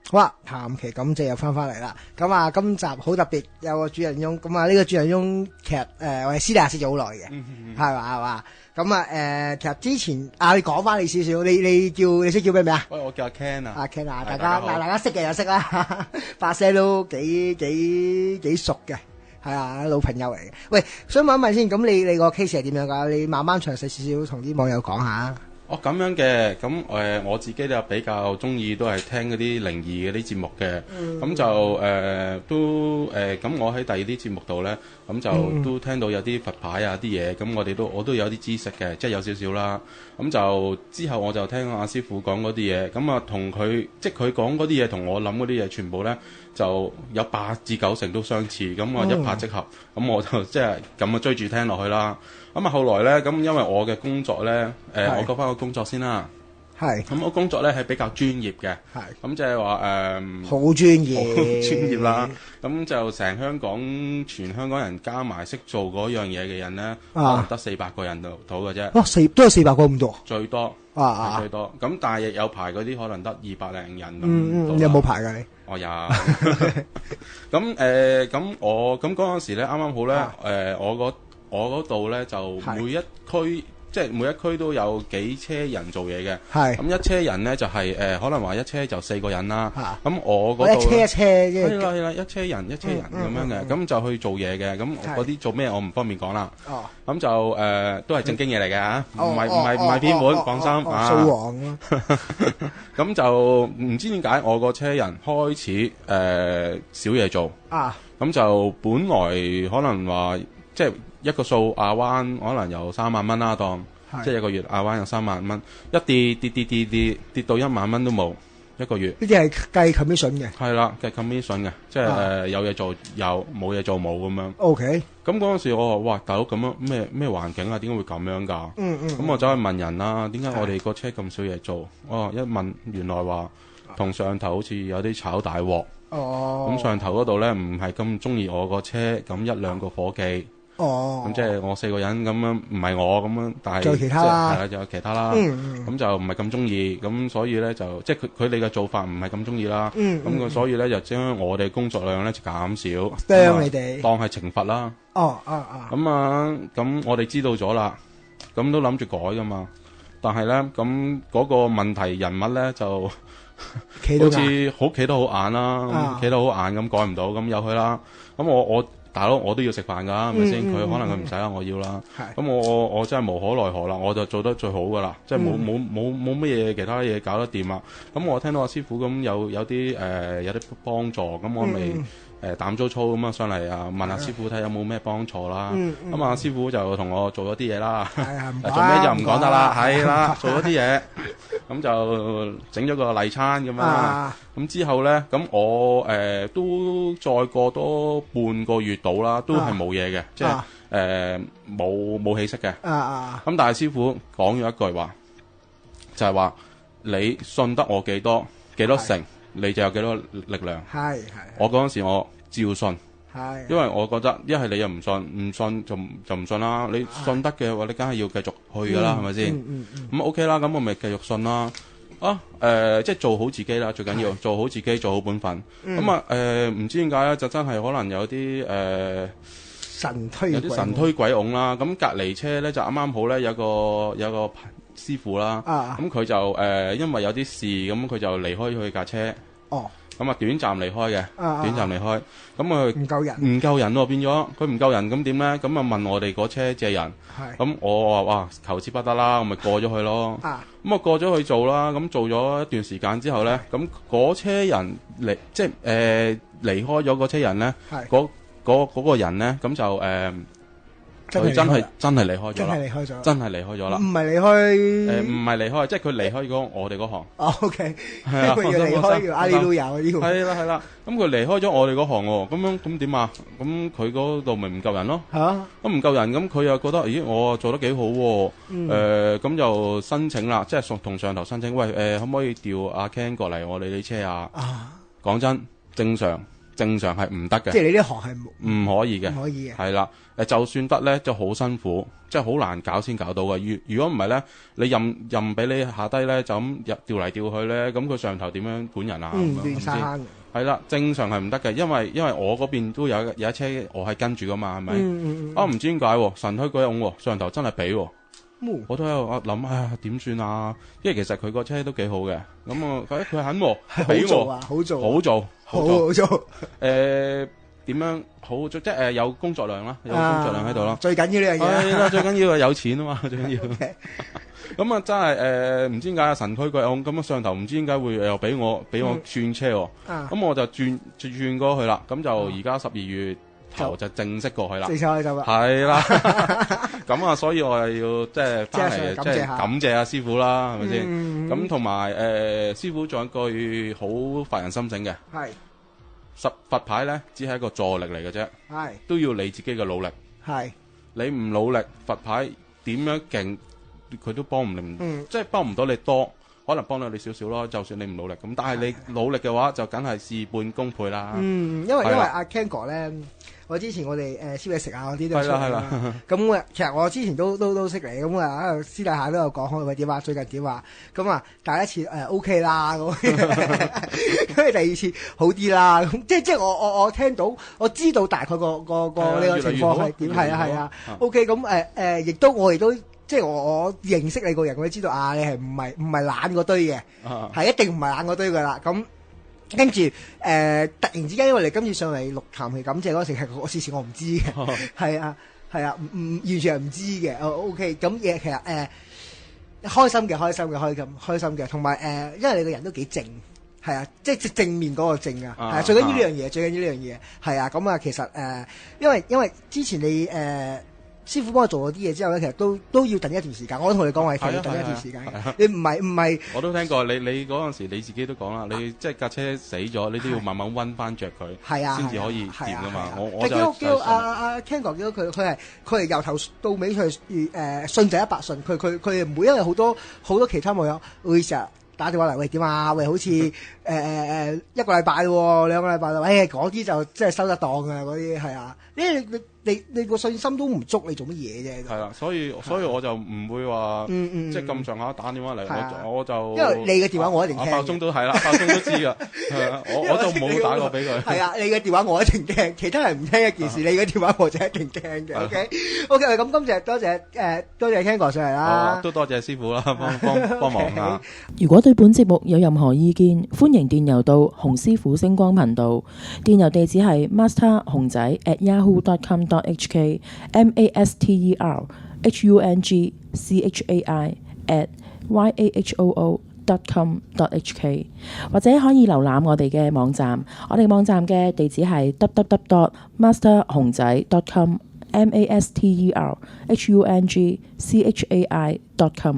好啦，談期感謝又翻嚟啦。咁啊，今集好特別，有個主人翁。咁啊，呢個主人翁其實我哋私底下識咗好耐嘅，係嘛？咁啊其實之前你講翻你少少，你識叫咩名啊？喂，我叫阿 Ken 啊。阿 Ken 啊，大大家識嘅就識啦，把聲都幾熟嘅，係啊，老朋友嚟嘅。喂，想問一問先，咁你個 case 係點樣㗎？你慢慢詳細少少同啲網友講下。咁樣嘅，咁我自己就比較中意都係聽嗰啲靈異嗰啲節目嘅，咁就咁我喺第二啲節目度呢，咁就都聽到有啲佛牌啊啲嘢，咁我都有啲知識嘅，即係有少少啦。咁就之後我就聽阿師傅講嗰啲嘢，咁啊同佢即係佢講嗰啲嘢同我諗嗰啲嘢全部呢，就有8至9成都相似，咁我一拍即合，咁我就即係咁啊追住聽落去啦。咁啊後來呢，咁因為我嘅工作呢，我講翻個工作先啦。係。咁我工作呢係比較專業嘅。係。咁即係話好專業。好專業啦。咁就全香港人加埋識做嗰樣嘢嘅人呢，可能得400個人到嘅啫。哇！都有400個咁多。最多。最多。咁但係有排嗰啲可能得200零人咁。有冇排㗎你？我有。咁嗰陣時呢，啱啱好呢，我嗰度呢，就每一區即係每一區都有幾車人做嘢嘅。係。咁一車人呢，就係可能話一車就4個人啦。咁我嗰度一車啫。係啦，一車人咁樣嘅，咁就去做嘢嘅。咁嗰啲做咩我唔方便講啦。咁就都係正經嘢嚟嘅嚇，唔係偏門，放心。掃黃咯。咁就唔知點解我個車人開始少嘢做。咁就本來可能話即係一個數亞灣可能有3萬蚊啦，當即係一個月亞灣有3萬蚊，一跌到1萬蚊都冇一個月。呢啲係計 commission 嘅。係啦，計 commission 嘅，即係有嘢做有，冇嘢做冇咁樣。OK。咁嗰陣時我話：哇，大佬咁樣咩環境啊？點解會咁樣㗎？咁我走去問人啦，點解我哋個車咁少嘢做？一問原來話同上頭好似有啲炒大鑊。咁上頭嗰度咧唔係咁中意我個車，咁1-2個伙計。咁即係我4個人咁樣，唔係我咁樣，但係仲有其他啦，係啦，仲有其他啦。咁就唔係咁中意，咁所以咧就即係佢哋嘅做法唔係咁中意啦。咁所以咧就將我哋工作量咧就減少，當你哋當係懲罰啦。咁我哋知道咗啦，咁都諗住改噶嘛。但係咧咁嗰個問題人物咧就好似企得好硬啦，企得好硬咁改唔到，咁由佢啦。咁我大佬我都要食飯㗎，係咪先？佢可能佢唔使啦，我要啦。咁我真係無可奈何啦，我就做得最好㗎啦，即係冇乜嘢其他嘢搞得掂啦。咁我聽到阿師傅咁有啲幫助，咁我咪膽粗粗咁啊上嚟啊問阿師傅睇有冇咩幫助啦。咁阿師傅就同我做咗啲嘢啦，做咩就唔講得啦，係啦，做咗啲嘢，咁就整咗個例餐咁樣。咁之後咧，咁我都再過多半個月到啦，都係冇嘢嘅，即係冇起色嘅。咁但係師傅講咗一句話，就係話你信得我幾多成，你就有幾多力量。我嗰陣時我照信，因為我覺得一係你又唔信就唔信啦。你信得嘅話，你梗係要繼續去噶啦，係咪先？咁 OK 啦，咁我咪繼續信啦。即係做好自己啦，最緊要做好自己，做好本分。咁唔知點解咧，就真係可能有啲神推鬼拱啦。咁隔離車咧就啱啱好咧有個師傅啦。咁佢就因為有啲事，咁佢就離開咗佢架車。咁短暫離開嘅，短暫離開。咁佢唔夠人喎，變咗佢唔夠人，咁點咧？咁問我哋嗰車借人。咁我話哇，求之不得啦，我咪過咗去咯。咁我過咗去做啦。咁做咗一段時間之後咧，咁嗰車人離開咗嗰車人咧，嗰個人咧，咁就佢真係離開咗啦，真係離開咗啦，唔係離開，唔係離開，即係佢離開咗我哋嗰行。OK，係啊，佢要離開，阿里都有呢個。係啦，咁佢離開咗我哋嗰行喎，咁點啊？咁佢嗰度咪唔夠人咯？咁唔夠人，咁佢又覺得，咦，我做得幾好喎？咁就申請啦，即係同上頭申請，喂，可唔可以調阿 Ken 過嚟我哋啲車啊？講真，正常正常係唔得嘅。即係你呢行係唔可以嘅，唔可以嘅。係啦，就算得咧，就好辛苦，即係好難搞先搞到嘅。如果唔係咧，你任俾你下低咧，就咁調嚟調去咧，咁佢上頭點樣管人啊？亂晒坑嘅。係啦，正常係唔得嘅，因為我嗰邊都有一車我係跟住噶嘛，係咪？唔知點解神推鬼擁上頭真係俾喎。我都喺度諗，點算啊？因為其實佢個車都幾好嘅，咁佢肯俾喎，好做，點樣好做？即係有工作量啦，有工作量喺度咯。最緊要呢樣嘢係啦，最緊要係有錢啊嘛，最緊要。咁啊，真係唔知點解神推鬼擁，咁上頭唔知點解會又俾我轉車喎。咁我就轉過去啦。咁就而家12月頭就正式過去啦，係啦，咁啊，所以我係要即係翻嚟，即係感謝阿師傅啦，係咪先？咁同埋師傅仲有句好發人心醒嘅，係佛牌咧，只係一個助力嚟嘅啫，係都要你自己嘅努力，係你唔努力，佛牌點樣勁，佢都幫唔你，即係幫唔到你多。可能幫到你少少咯，就算你唔努力咁，但係你努力嘅話，就梗係事半功倍啦。因為阿 Ken 哥咧，我之前我哋燒嘢食啊嗰啲都出嚟啦。咁其實我之前都識你，咁喺度私底下都有講開，喂點啊，最近點啊？咁啊，第一次OK 啦，咁跟住第二次好啲啦。咁即係我聽到，我知道大概個呢個情況係點，係啊 OK 咁亦都我亦都。即係我認識你個人，我都知道你係唔係懶嗰堆嘅，係一定唔係懶嗰堆噶啦。咁跟住突然之間，因為你今次上嚟錄談期感謝嗰時，係我事前我唔知嘅，係啊，唔完全係唔知嘅。OK，咁嘢其實開心嘅，同埋因為你個人都幾正，係啊，即係正面嗰個正啊，係最緊要呢樣嘢，最緊要呢樣嘢係啊。咁其實因為之前你師傅幫我做咗啲嘢之後咧，其實都要等一段時間。我都同你講話，係要等一段時間。你唔係，我都聽過你嗰陣時你自己都講啦，你即係架車死咗，你都要慢慢溫翻着佢，係啊，先至可以掂噶嘛。我就叫阿 Ken 哥，見到佢係由頭到尾佢信就100信，佢唔會因為好多其他網友會成日打電話嚟，喂點啊？喂好似一個禮拜喎，2個禮拜啦，嗰啲就真係收得檔㗎嗰啲係啊，你個信心都唔足，你做乜嘢啫？係啦，所以我就唔會話，即係咁上下打電話嚟，我就因為你嘅電話我一定聽。爆鐘都係啦，爆鐘都知㗎，我就冇打過俾佢。係啊，你嘅電話我一定聽，其他人唔聽一件事，你嘅電話我就一定聽嘅。OK，咁今日多謝 Ken 哥上嚟啦，都多謝師傅啦，幫忙啊！如果對本節目有任何意見，歡迎電郵到洪師傅星光頻道，電郵地址係 master.hung@yahoo.com.hk masterhungchai@yahoo.com.hk 或者可以瀏覽我哋嘅網站，我哋網站嘅地址係 www.masterhungchai.com masterhungchai.com。